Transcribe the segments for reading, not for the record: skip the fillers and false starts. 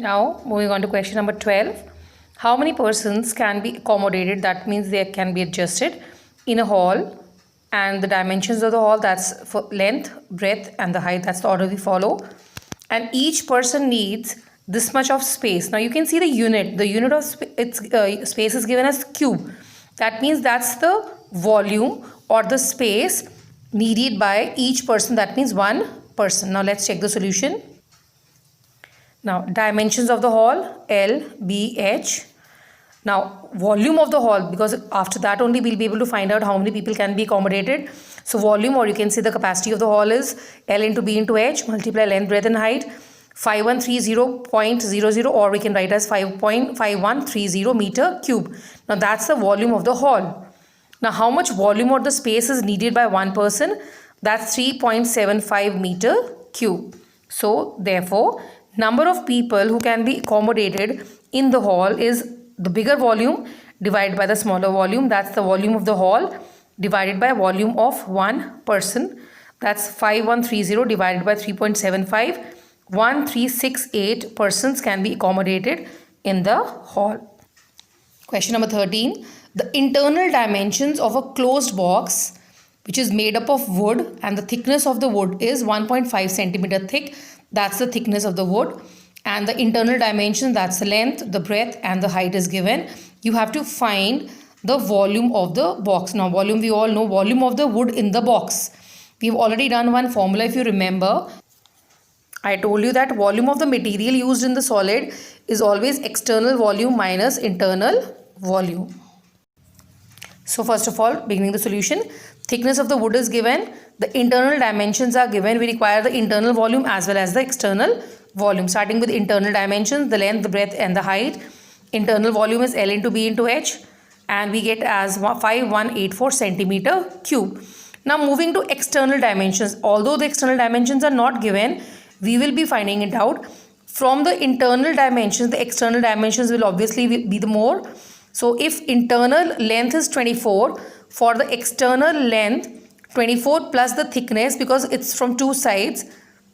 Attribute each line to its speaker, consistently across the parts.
Speaker 1: Now, moving on to question number 12. How many persons can be accommodated? That means they can be adjusted in a hall, and the dimensions of the hall, that's for length, breadth, and the height. That's the order we follow. And each person needs this much of space. Now, you can see the unit. The unit of space is given as cube. That means that's the volume or the space needed by each person. That means one person. Now, let's check the solution. Now, dimensions of the hall, L, B, H. Now, volume of the hall, because after that only we'll be able to find out how many people can be accommodated. So, volume, or you can say the capacity of the hall, is L into B into H, multiply length, breadth and height, 5130.00, or we can write as 5.5130 meter cube. Now, that's the volume of the hall. Now, how much volume or the space is needed by one person? That's 3.75 meter cube. So, therefore, number of people who can be accommodated in the hall is the bigger volume divided by the smaller volume. That's the volume of the hall divided by volume of one person. That's 5130 divided by 3.75. 1368 persons can be accommodated in the hall. Question number 13. The internal dimensions of a closed box which is made up of wood, and the thickness of the wood is 1.5 centimeter thick. That's the thickness of the wood. And the internal dimension, that's the length, the breadth and the height is given. You have to find the volume of the box. Now, volume, we all know, volume of the wood in the box. We've already done one formula, if you remember. I told you that volume of the material used in the solid is always external volume minus internal volume. So, first of all, beginning the solution, thickness of the wood is given, the internal dimensions are given. We require the internal volume as well as the external volume. Starting with internal dimensions, the length, the breadth and the height. Internal volume is L into B into H, and we get as 5184 centimeter cube. Now, moving to external dimensions, although the external dimensions are not given, we will be finding it out. From the internal dimensions, the external dimensions will obviously be the more. So, if internal length is 24, for the external length, 24 plus the thickness, because it's from two sides,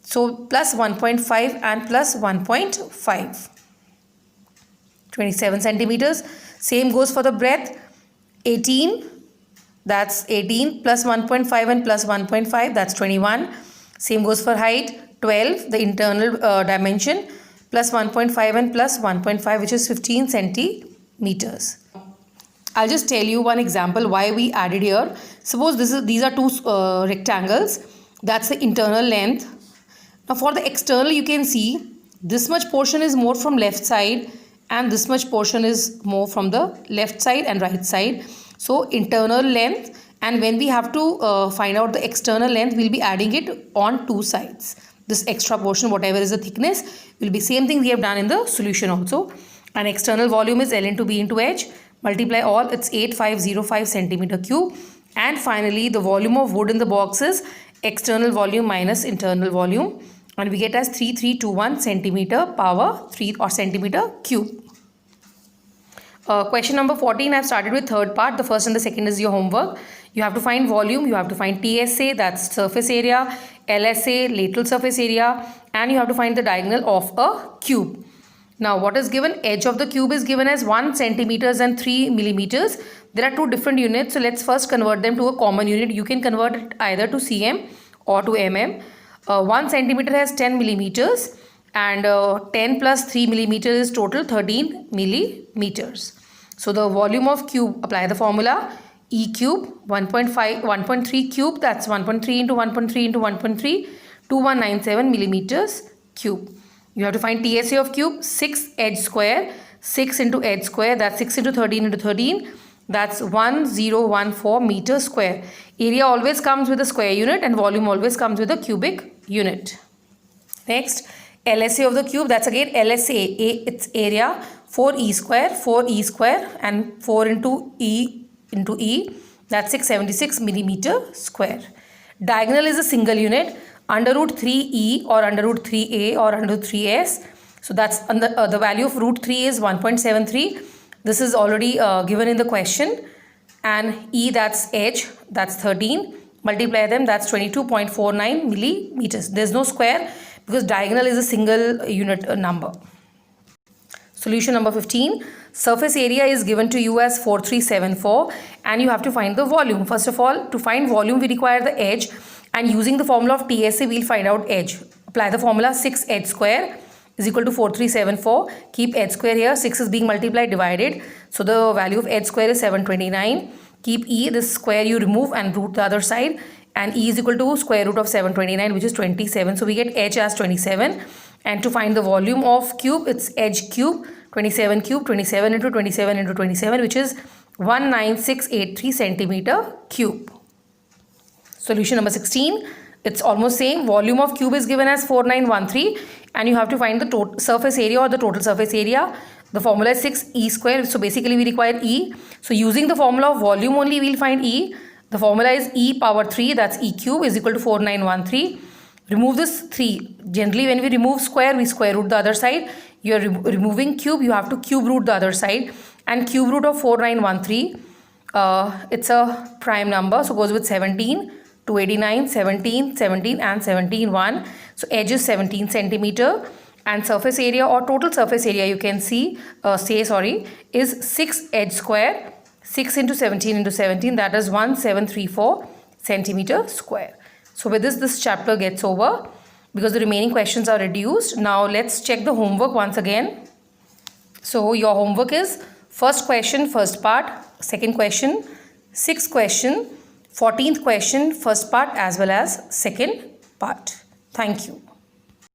Speaker 1: so plus 1.5 and plus 1.5. 27 centimeters. Same goes for the breadth. 18, that's 18 plus 1.5 and plus 1.5, that's 21. Same goes for height. 12, the internal dimension, plus 1.5 and plus 1.5, which is 15 centimeters. I'll just tell you one example why we added here. Suppose these are two rectangles. That's the internal length. Now, for the external, you can see this much portion is more from left side and this much portion is more from the left side and right side. So, internal length, and when we have to find out the external length, we'll be adding it on two sides. This extra portion, whatever is the thickness, will be same thing we have done in the solution also. And external volume is L into B into H. Multiply all, it's 8505 centimeter cube. And finally, the volume of wood in the box is external volume minus internal volume. And we get as 3321 centimeter power 3 or centimeter cube. Question number 14, I've started with third part. The first and the second is your homework. You have to find volume, you have to find TSA, that's surface area, LSA, lateral surface area, and you have to find the diagonal of a cube. Now, what is given? Edge of the cube is given as 1 centimeters and 3 millimeters. There are two different units, so let's first convert them to a common unit. You can convert it either to cm or to mm. 1 centimeter has 10 millimeters, and 10 plus 3 millimeters is total 13 millimeters. So, the volume of cube, apply the formula. E cube 1.3 cube, that's 1.3 into 1.3 into 1.3, 2197 millimeters cube. You have to find TSA of cube, 6 edge square, 6 into edge square, that's 6 into 13 into 13, that's 1014 meter square. Area always comes with a square unit and volume always comes with a cubic unit. Next, LSA of the cube, that's again LSA, its area, 4e square and 4 into E, that's 676 millimeter square. Diagonal is a single unit, under root 3e or under root 3a or under 3s. So that's the value of root 3 is 1.73. This is already given in the question. And E, that's edge, that's 13. Multiply them, that's 22.49 millimeters. There's no square because diagonal is a single unit number. Solution number 15. Surface area is given to you as 4374 and you have to find the volume. First of all, to find volume we require the edge, and using the formula of TSA we'll find out edge. Apply the formula 6 edge square is equal to 4374. Keep edge square here. 6 is being multiplied, divided. So the value of edge square is 729. Keep E, this square you remove and root the other side. And E is equal to square root of 729, which is 27. So we get edge as 27. And to find the volume of cube, it's edge cube, 27 cube, 27 into 27 into 27, which is 19683 centimeter cube. Solution number 16. It's almost same. Volume of cube is given as 4913 and you have to find the total surface area or the total surface area. The formula is 6 E square. So basically we require E. So using the formula of volume only we'll find E. The formula is E power 3, that's E cube, is equal to 4913. Remove this 3. Generally when we remove square, we square root the other side. You are removing cube, you have to cube root the other side. And cube root of 4913, it's a prime number, so goes with 17, 289, 17, 17 and 17, 1. So edge is 17 centimeter. And surface area or total surface area you can see, is 6 edge square. 6 into 17 into 17, that is 1734 centimeter square. So with this chapter gets over because the remaining questions are reduced. Now let's check the homework once again. So your homework is first question, first part, second question, sixth question, 14th question, first part as well as second part. Thank you.